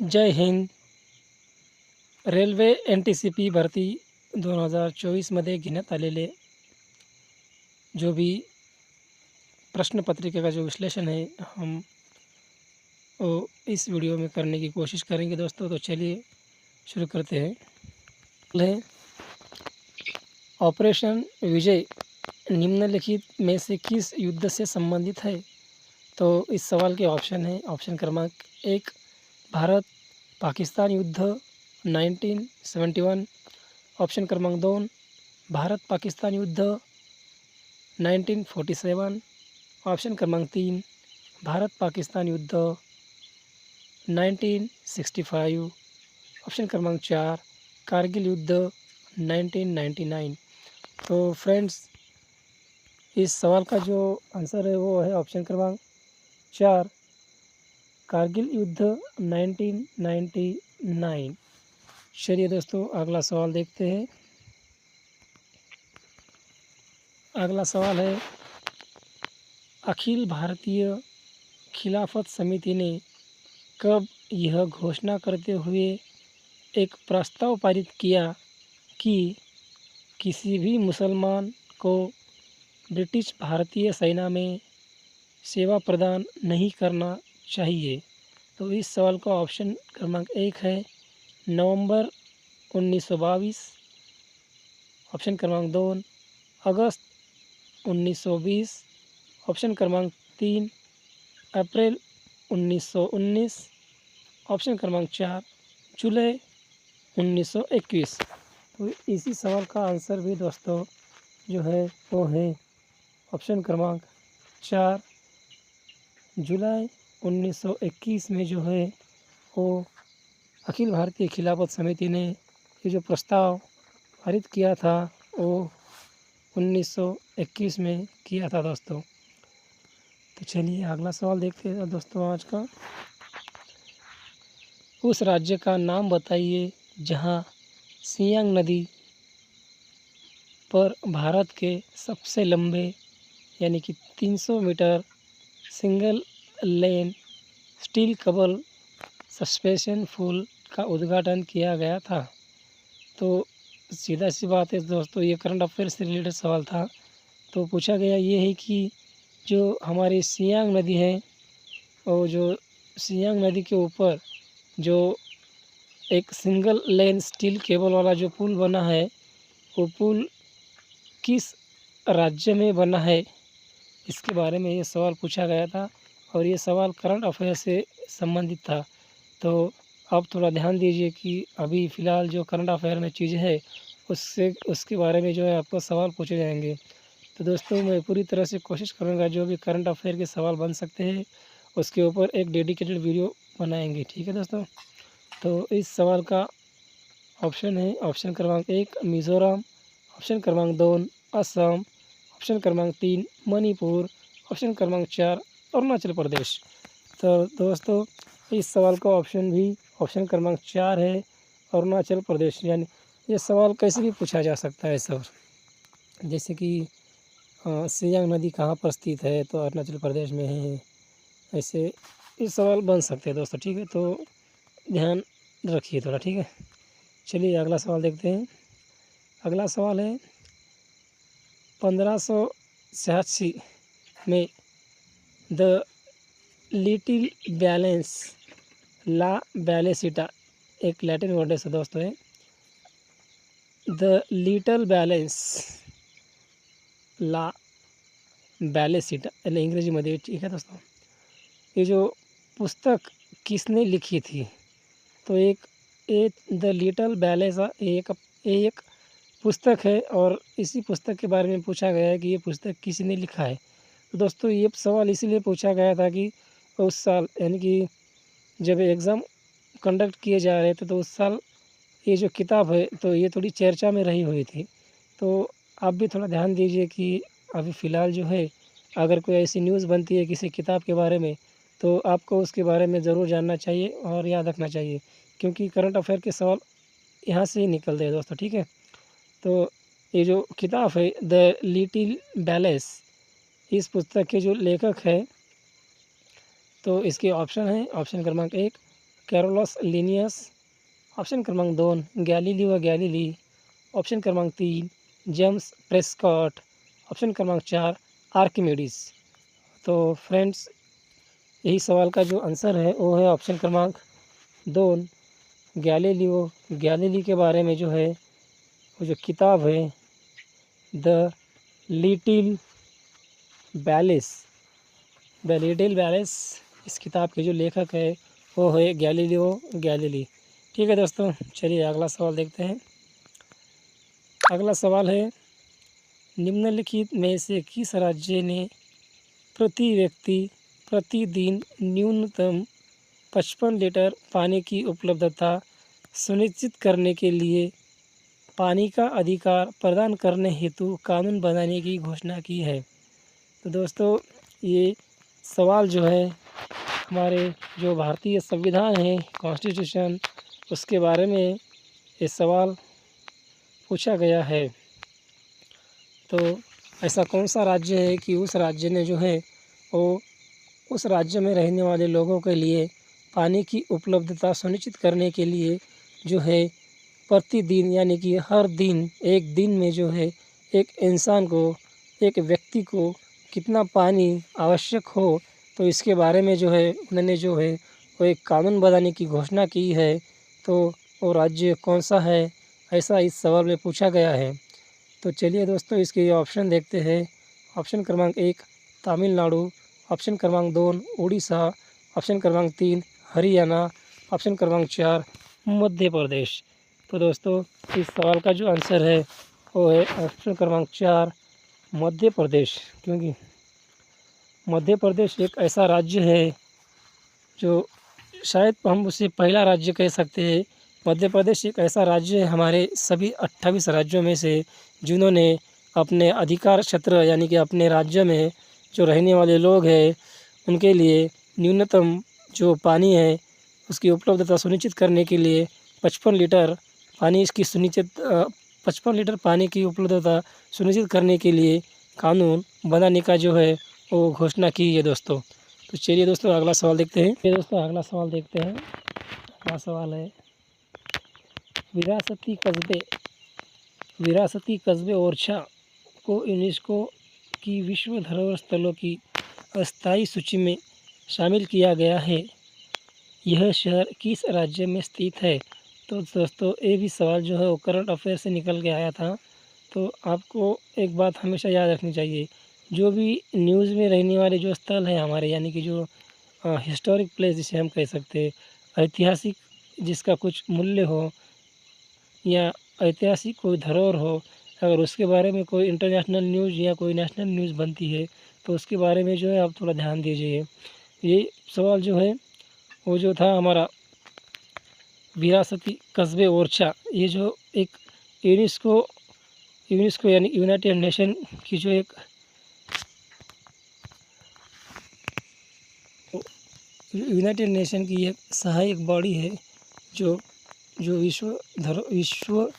जय Hind. Railway NTCP भरती 2024मध्ये घेण्यात आलेले जो भी प्रश्न पत्रिका का जो विश्लेषण है हम वो इस वीडियो में करने की कोशिश करेंगे दोस्तों. तो चलिए शुरू करते हैं. है ऑपरेशन विजय निम्नलिखित में से किस युद्ध से संबंधित है? तो इस सवाल के ऑप्शन है. ऑप्शन क्रमांक 1 भारत पाकिस्तान युद्ध 1971. ऑप्शन क्रमांक 2 भारत पाकिस्तान युद्ध 1947. ऑप्शन क्रमांक 3 भारत पाकिस्तान युद्ध 1965. ऑप्शन क्रमांक 4 कारगिल युद्ध 1999. तो फ्रेंड्स इस सवाल का जो आंसर है वो है ऑप्शन क्रमांक 4 कारगिल युद्ध 1999. चलिए दोस्तों अगला सवाल देखते हैं. अगला सवाल है अखिल भारतीय खिलाफत समिति ने कब यह घोषणा करते हुए एक प्रस्ताव पारित किया कि किसी भी मुसलमान को ब्रिटिश भारतीय सेना में सेवा प्रदान नहीं करना चाहिए? तो इस सवाल का ऑप्शन क्रमांक 1 है नवंबर 1922. ऑप्शन क्रमांक 2 अगस्त 1920. ऑप्शन क्रमांक 3 अप्रैल 1919. ऑप्शन क्रमांक 4 जुलाई 1921. तो इसी सवाल का आंसर भी दोस्तों जो है वो है ऑप्शन क्रमांक 4 जुलाई 1921 में जो है वो अखिल भारतीय खिलाफत समिति ने ये जो प्रस्ताव पारित किया था वो 1921 में किया था दोस्तों. तो चलिए अगला सवाल देखते हैं दोस्तों आज का. उस राज्य का नाम बताइए जहां सियांग नदी पर भारत के सबसे लंबे यानी कि 300 metre single lane steel cable suspension पुल का उद्घाटन किया गया था. तो सीधा सी बात है दोस्तों, ये करंट अफेयर से रिलेटेड सवाल था. तो पूछा गया ये है कि जो हमारी सियांग नदी है और जो सियांग नदी के ऊपर जो एक सिंगल लेन स्टील केबल वाला जो पुल बना है वो पुल किस राज्य में बना है, इसके बारे में ये सवाल पूछा गया था. और ये सवाल करंट अफेयर से संबंधित था. तो आप थोड़ा ध्यान दीजिए कि अभी फ़िलहाल जो करंट अफेयर में चीज़ें है उसके बारे में जो है आपको सवाल पूछे जाएंगे. तो दोस्तों मैं पूरी तरह से कोशिश करूँगा जो भी करंट अफेयर के सवाल बन सकते हैं उसके ऊपर एक डेडिकेटेड वीडियो बनाएंगे. ठीक है दोस्तों. तो इस सवाल का ऑप्शन है ऑप्शन क्रमांक 1 मिज़ोरम. ऑप्शन क्रमांक 2 असम. ऑप्शन क्रमांक 3 मणिपुर. ऑप्शन क्रमांक 4 अरुणाचल प्रदेश. तो दोस्तों इस सवाल का ऑप्शन क्रमांक 4 है अरुणाचल प्रदेश. यानी ये सवाल कैसे भी पूछा जा सकता है सर, जैसे कि सियांग नदी कहाँ पर स्थित है तो अरुणाचल प्रदेश में है, ऐसे ये सवाल बन सकते हैं दोस्तों. ठीक है, तो ध्यान रखिए थोड़ा. ठीक है, चलिए अगला सवाल देखते हैं. अगला सवाल है 1586 में द लिटिल बैलेंस ला बैलेसिटा एक लैटिन वर्ड है दोस्तों है. द लिटल बैलेंस ला बैलेसिटा यानी इंग्रजीमध्ये. ठीक है दोस्तों, ये जो पुस्तक किसने लिखी थी? तो एक द लिटल बैलेंस एक पुस्तक है और इसी पुस्तक के बारे में पूछा गया है कि ये पुस्तक किसने लिखा है. तो दोस्तों ये सवाल इसीलिए पूछा गया था कि उस साल यानी कि जब एग्ज़ाम कंडक्ट किए जा रहे थे तो उस साल ये जो किताब है तो ये थोड़ी चर्चा में रही हुई थी. तो आप भी थोड़ा ध्यान दीजिए कि अभी फ़िलहाल जो है अगर कोई ऐसी न्यूज़ बनती है किसी किताब के बारे में तो आपको उसके बारे में ज़रूर जानना चाहिए और याद रखना चाहिए, क्योंकि करंट अफेयर के सवाल यहाँ से ही निकलते हैं दोस्तों. ठीक है, तो ये जो किताब है द लिटिल बैलेंस, इस पुस्तक के जो लेखक है तो इसके ऑप्शन है ऑप्शन क्रमांक 1 कॅरोलस लिनियस, ऑप्शन क्रमांक 2 गॅलिलिओ गॅलिली, ऑप्शन क्रमांक 3 जेम्स प्रेस्कॉट, ऑप्शन क्रमांक 4 आर्किमिडीज। तो फ्रेंड्स, यही सवाल का जो आंसर है वो है ऑप्शन क्रमांक 2 गैलीलियो गैलीली के बारे में जो है वो जो किताब है the little balance the little balance, इस किताब के जो लेखक है वो है गैलीलियो गैलीली। ठीक है दोस्तों, चलिए अगला सवाल देखते हैं। अगला सवाल है, निम्नलिखित में से किस राज्य ने प्रति व्यक्ति प्रतिदिन न्यूनतम 55 लीटर पानी की उपलब्धता सुनिश्चित करने के लिए पानी का अधिकार प्रदान करने हेतु कानून बनाने की घोषणा की है? तो दोस्तों, ये सवाल जो है हमारे जो भारतीय संविधान है, कॉन्स्टिट्यूशन, उसके बारे में ये सवाल पूछा गया है। तो ऐसा कौन सा राज्य है कि उस राज्य ने जो है वो उस राज्य में रहने वाले लोगों के लिए पानी की उपलब्धता सुनिश्चित करने के लिए जो है प्रतिदिन यानी कि हर दिन एक दिन में जो है एक इंसान को, एक व्यक्ति को कितना पानी आवश्यक हो, तो इसके बारे में जो है उन्होंने जो है वो एक कानून बनाने की घोषणा की है। तो वो राज्य कौन सा है, ऐसा इस सवाल में पूछा गया है। तो चलिए दोस्तों, इसके ऑप्शन देखते हैं। ऑप्शन क्रमांक 1 तमिलनाडु, ऑप्शन क्रमांक 2 उड़ीसा, ऑप्शन क्रमांक 3 हरियाणा, ऑप्शन क्रमांक 4 मध्य प्रदेश। तो दोस्तों, इस सवाल का जो आंसर है वो है ऑप्शन क्रमांक 4 मध्य प्रदेश, क्योंकि मध्य प्रदेश एक ऐसा राज्य है जो शायद हम उसे पहला राज्य कह सकते हैं। मध्य प्रदेश एक ऐसा राज्य है हमारे सभी 28 राज्यों में से जिन्होंने अपने अधिकार क्षेत्र यानी कि अपने राज्य में जो रहने वाले लोग हैं उनके लिए न्यूनतम जो पानी है उसकी उपलब्धता सुनिश्चित करने के लिए 55 लीटर पानी इसकी सुनिश्चित 55 लीटर पानी की उपलब्धता सुनिश्चित करने के लिए कानून बनाने का जो है वो घोषणा की है दोस्तों। तो चलिए दोस्तों, अगला सवाल देखते हैं। ये दोस्तों, अगला सवाल देखते हैं। अगला सवाल है, विरासती कस्बे ओरछा को यूनेस्को की विश्व धरोहर स्थलों की अस्थायी सूची में शामिल किया गया है। यह शहर किस राज्य में स्थित है? तो दोस्तों, ये भी सवाल जो है वो करंट अफेयर से निकल के आया था। तो आपको एक बात हमेशा याद रखनी चाहिए, जो भी न्यूज़ में रहने वाले जो स्थल हैं हमारे, यानी कि जो हिस्टोरिक प्लेस जिसे हम कह सकते हैं, ऐतिहासिक जिसका कुछ मूल्य हो या ऐतिहासिक कोई धरोहर हो, अगर उसके बारे में कोई इंटरनेशनल न्यूज़ या कोई नेशनल न्यूज़ बनती है तो उसके बारे में जो है आप थोड़ा ध्यान दीजिए। ये सवाल जो है वो जो था हमारा विरासती कस्बे ओरछा, ये जो एक यूनेस्को यानी यूनाइटेड नेशन की जो एक यूनाइटेड नेशन की एक सहायक बॉडी है जो जो विश्व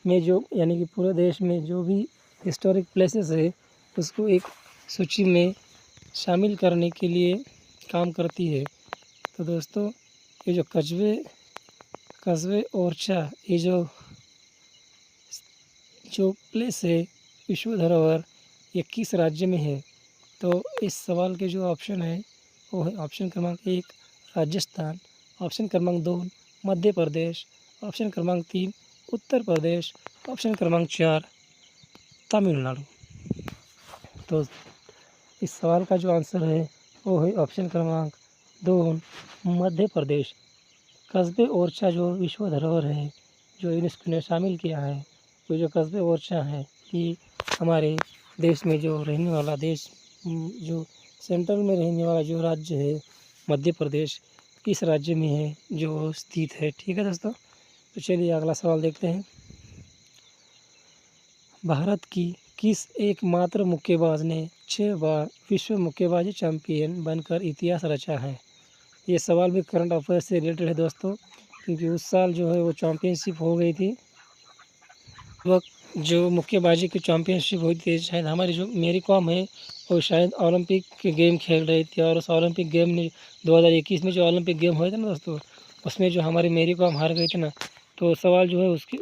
में जो यानी कि पूरे देश में जो भी हिस्टोरिक प्लेसेस है उसको एक सूची में शामिल करने के लिए काम करती है। तो दोस्तों, ये जो कस्बे ओरछा, ये जो प्लेस है विश्व धरोहर, ये किस राज्य में है? तो इस सवाल के जो ऑप्शन है वो है ऑप्शन क्रमांक 1 राजस्थान, ऑप्शन क्रमांक 2 मध्य प्रदेश, ऑप्शन क्रमांक 3 उत्तर प्रदेश, ऑप्शन क्रमांक 4 तमिलनाडु। तो इस सवाल का जो आंसर है वो है ऑप्शन क्रमांक 2 मध्य प्रदेश। कस्बे ओरछा जो विश्व धरोहर है जो यूनेस्को ने शामिल किया है, तो जो कस्बे ओरछा है ये हमारे देश में जो रहने वाला जो सेंट्रल में रहने वाला जो राज्य है मध्य प्रदेश, किस राज्य में है जो स्थित है। ठीक है दोस्तों, तो चलिए अगला सवाल देखते हैं। भारत की किस एकमात्र मुक्केबाज ने 6 बार विश्व मुक्केबाजी चैंपियन बनकर इतिहास रचा है? ये सवाल भी करंट अफेयर से रिलेटेड है दोस्तों, क्योंकि उस साल जो है वो चैंपियनशिप हो गई थी। वक्त जो मुक्केबाजी की चैंपियनशिप हुई थी, शायद हमारी जो मेरी कॉम है वो शायद ओलंपिक के गेम खेल रही थी, और उस ओलंपिक गेम ने 2021 में जो ओलंपिक गेम हुए थे ना दोस्तों, उसमें जो हमारी मेरी कॉम हार गई थी ना, तो सवाल जो है उसके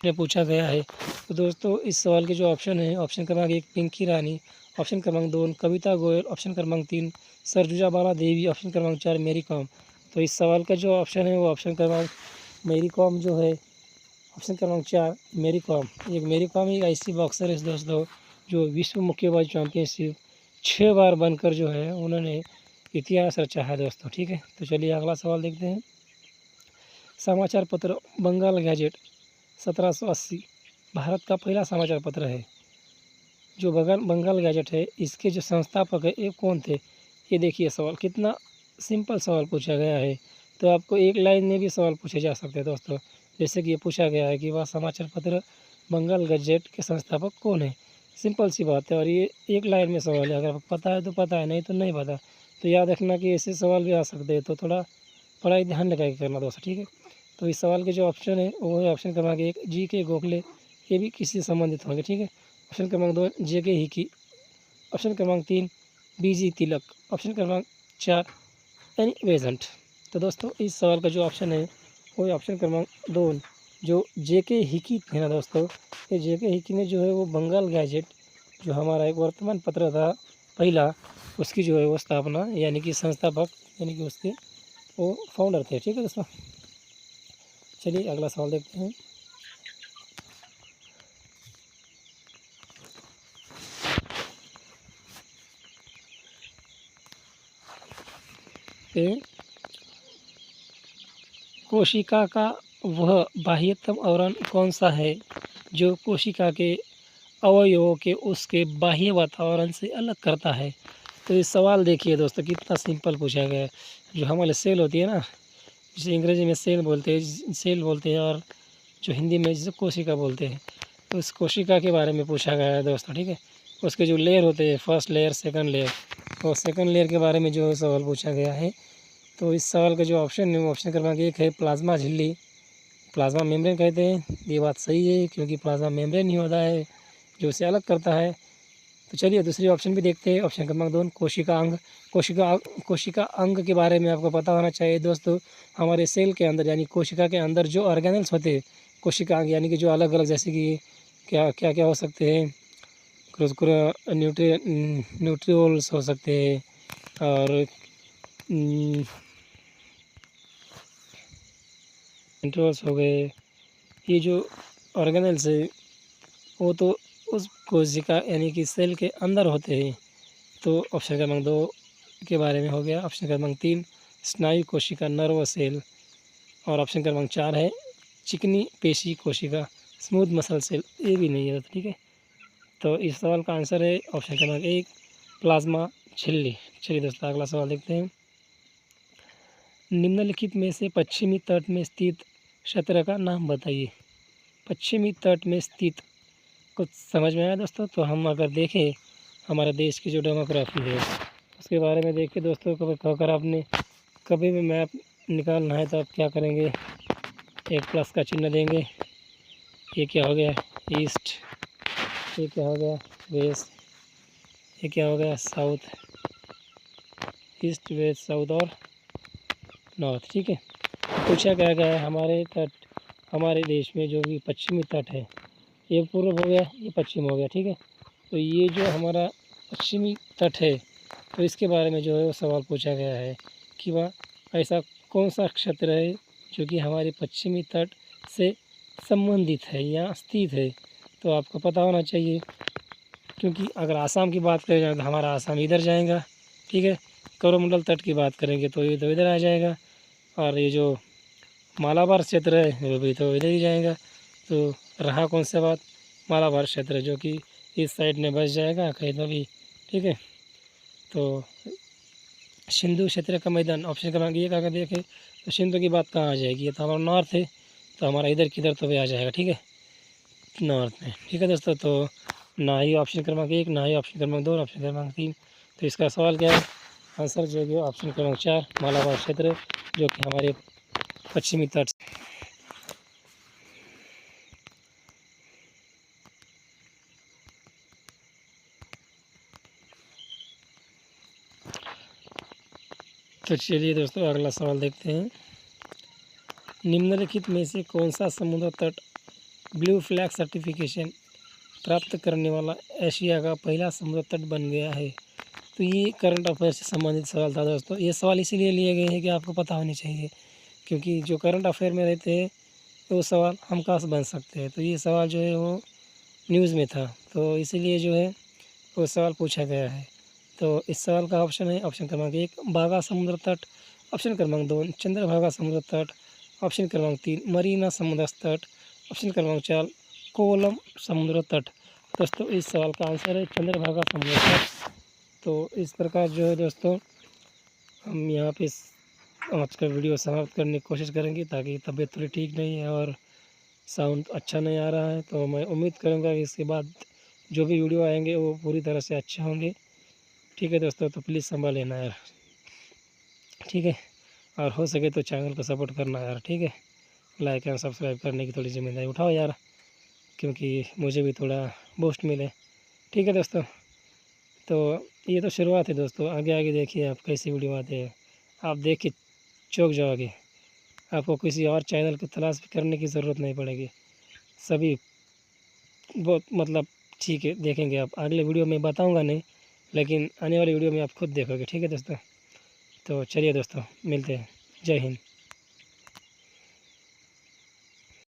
में पूछा गया है। तो दोस्तों इस सवाल के जो ऑप्शन है, ऑप्शन क्रमांक 1 पिंकी रानी, ऑप्शन क्रमांक 2 कविता गोयल, ऑप्शन क्रमांक 3 सरजुजा बाला देवी, ऑप्शन क्रमांक 4 मेरी कॉम। तो इस सवाल का जो ऑप्शन है वो ऑप्शन क्रमांक मेरी कॉम जो है, ऑप्शन क्रमांक 4 मेरी कॉम। एक मेरी कॉम एक ऐसी बॉक्सर है दोस्तों जो विश्व मुक्केबाजी चैंपियनशिप 6 बार बनकर जो है उन्होंने इतिहास रचा है दोस्तों। ठीक है, तो चलिए अगला सवाल देखते हैं। समाचार पत्र बंगाल गैजेट 1780 भारत का पहला समाचार पत्र है। जो बंगाल गैजेट है इसके जो संस्थापक है ये कौन थे? ये देखिए सवाल कितना सिंपल सवाल पूछा गया है। तो आपको एक लाइन में भी सवाल पूछे जा सकते हैं दोस्तों। जैसे कि ये पूछा गया है कि वह समाचार पत्र बंगाल गैजेट के संस्थापक कौन है। सिंपल सी बात है और ये एक लाइन में सवाल है। अगर आपको पता है तो पता है, नहीं तो नहीं पता। तो याद रखना कि ऐसे सवाल भी आ सकते हैं, तो थोड़ा पढ़ाई ध्यान लगा के करना दोस्तों। ठीक है, तो इस सवाल के जो ऑप्शन है वो है ऑप्शन क्रमांक 1 जी के गोखले, ये भी किसी से संबंधित होंगे। ठीक है, ऑप्शन क्रमांक 2 जे के हिकी, ऑप्शन क्रमांक 3 बी जी तिलक, ऑप्शन क्रमांक 4 एनी बेजेंट। तो दोस्तों इस सवाल का जो ऑप्शन है वो है ऑप्शन क्रमांक 2 जो जे के हिकी थे ना दोस्तों। ये जे के हिकी ने जो है वो बंगाल गैजेट जो हमारा एक वर्तमान पत्र था पहला, उसकी जो है वो स्थापना यानी कि संस्थापक यानी कि उसके वो फाउंडर थे। ठीक है दोस्तों, चलिए अगला सवाल देखते हैं। ए, कोशिका का वह बाह्यतम आवरण कौन सा है जो कोशिका के अवयवों के उसके बाह्य वातावरण से अलग करता है? तो ये सवाल देखिए दोस्तों कितना सिंपल पूछा गया है। जो हमारे सेल होती है ना, जिसे अंग्रेजी में सेल बोलते हैं और जो हिंदी में जिसे कोशिका बोलते हैं, तो उस कोशिका के बारे में पूछा गया है दोस्तों। ठीक है, उसके जो लेयर होते हैं फर्स्ट लेयर सेकंड लेयर, और सेकंड लेयर के बारे में जो सवाल पूछा गया है। तो इस सवाल का जो ऑप्शन है वो ऑप्शन क्रमांक 1 है प्लाज्मा झिल्ली, प्लाज्मा मेम्ब्रेन कहते हैं। ये बात सही है क्योंकि प्लाज्मा मेम्ब्रेन ही होता है जो उसे अलग करता है। तो चलिए दूसरी ऑप्शन भी देखते हैं, ऑप्शन क्रमांक 2 कोशिका अंग। कोशिका अंग के बारे में आपको पता होना चाहिए दोस्तों। हमारे सेल के अंदर यानी कोशिका के अंदर जो ऑर्गेनल्स होते हैं कोशिका अंग यानी कि जो अलग अलग, जैसे कि क्या क्या क्या हो सकते हैं, न्यूट्रियोल्स हो सकते हैं और इंट्रोल्स हो गए। ये जो ऑर्गेनल्स है वो तो उस कोशिका यानी कि सेल के अंदर होते हैं। तो ऑप्शन क्रमांक 2 के बारे में हो गया। ऑप्शन क्रमांक 3 स्नायु कोशिका नर्व सेल, और ऑप्शन क्रमांक 4 है चिकनी पेशी कोशिका स्मूथ मसल सेल, ये भी नहीं है। ठीक है, तो इस सवाल का आंसर है ऑप्शन क्रमांक 1 प्लाज्मा झिल्ली। चलिए दोस्तों अगला सवाल देखते हैं। निम्नलिखित में से पश्चिमी तट में स्थित क्षेत्र का नाम बताइए। पश्चिमी तट में स्थित, कुछ समझ में आया दोस्तों? तो हम अगर देखें हमारे देश की जो डेमोग्राफी है उसके बारे में देखिए दोस्तों। कभी अगर आपने कभी भी मैप निकालना है तो आप क्या करेंगे, एक प्लस का चिन्ह देंगे। ये क्या हो गया ईस्ट, ये क्या हो गया वेस्ट, ये क्या हो गया साउथ, ईस्ट वेस्ट साउथ और नॉर्थ। ठीक है, पूछा क्या गया है हमारे तट, हमारे देश में जो भी पश्चिमी तट है, ये पूर्व हो गया ये पश्चिम हो गया। ठीक है, तो ये जो हमारा पश्चिमी तट है तो इसके बारे में जो है वो सवाल पूछा गया है कि वह ऐसा कौन सा क्षेत्र है जो कि हमारे पश्चिमी तट से संबंधित है या स्थित है। तो आपको पता होना चाहिए क्योंकि अगर आसाम की बात करें तो हमारा आसाम इधर जाएगा। ठीक है, कोरोमंडल तट की बात करेंगे तो ये तो इधर आ जाएगा, और ये जो मालाबार क्षेत्र है वो भी तो इधर ही जाएगा। तो रहा कौन सा बात, मालाबार क्षेत्र जो कि इस साइड में बस जाएगा कहीं तो भी। ठीक है, तो सिंधु क्षेत्र का मैदान ऑप्शन क्रमांक 1 अगर देखें तो सिंधु की बात कहाँ आ जाएगी, ये तो हमारा नॉर्थ है, तो हमारा इधर किधर तो भी आ जाएगा। ठीक है, नॉर्थ में। ठीक है दोस्तों, तो ना ही ऑप्शन क्रमांक 1 ना ही ऑप्शन क्रमांक 2 ऑप्शन क्रमांक 3। तो इसका सवाल क्या है, आंसर जो है ऑप्शन क्रमांक 4 मालाबार क्षेत्र जो कि हमारे पश्चिमी तट। तो चलिए दोस्तों अगला सवाल देखते हैं। निम्नलिखित में से कौन सा समुद्र तट ब्लू फ्लैग सर्टिफिकेशन प्राप्त करने वाला एशिया का पहला समुद्र तट बन गया है? तो ये करंट अफेयर से संबंधित सवाल था दोस्तों। ये सवाल इसीलिए लिए गए हैं कि आपको पता होनी चाहिए, क्योंकि जो करंट अफेयर में रहते हैं वो सवाल हम कहाँ से बन सकते हैं। तो ये सवाल जो है वो न्यूज़ में था, तो इसीलिए जो है वो सवाल पूछा गया है। तो इस सवाल का ऑप्शन है ऑप्शन क्रमांक 1 बागा समुद्र तट, ऑप्शन क्रमांक 2 चंद्रभागा समुद्र तट, ऑप्शन क्रमांक 3 मरीना समुद्र तट, ऑप्शन क्रमांक 4 कोवलम समुद्र तट। दोस्तों इस सवाल का आंसर है चंद्रभागा समुद्र तट। तो इस प्रकार जो है दोस्तों हम यहाँ पे आज का वीडियो समाप्त करने की कोशिश करेंगे, ताकि तबीयत थोड़ी ठीक नहीं है और साउंड अच्छा नहीं आ रहा है। तो मैं उम्मीद करूँगा कि इसके बाद जो भी वीडियो आएंगे वो पूरी तरह से अच्छे होंगे। ठीक है दोस्तों, तो प्लीज़ संभाल लेना यार, ठीक है। और हो सके तो चैनल को सपोर्ट करना यार, ठीक है। लाइक एंड सब्सक्राइब करने की थोड़ी जिम्मेदारी उठाओ यार, क्योंकि मुझे भी थोड़ा बूस्ट मिले। ठीक है दोस्तों, तो ये तो शुरुआत है दोस्तों, आगे आगे देखिए आप कैसी वीडियो आते हैं। आप देख के चौंक जाओगे, आपको किसी और चैनल की तलाश करने की ज़रूरत नहीं पड़ेगी। सभी बहुत मतलब ठीक है, देखेंगे आप। अगले वीडियो में बताऊंगा नहीं, लेकिन आने वाली वीडियो में आप खुद देखोगे। ठीक है दोस्तों, तो चलिए दोस्तों मिलते हैं। जय हिंद।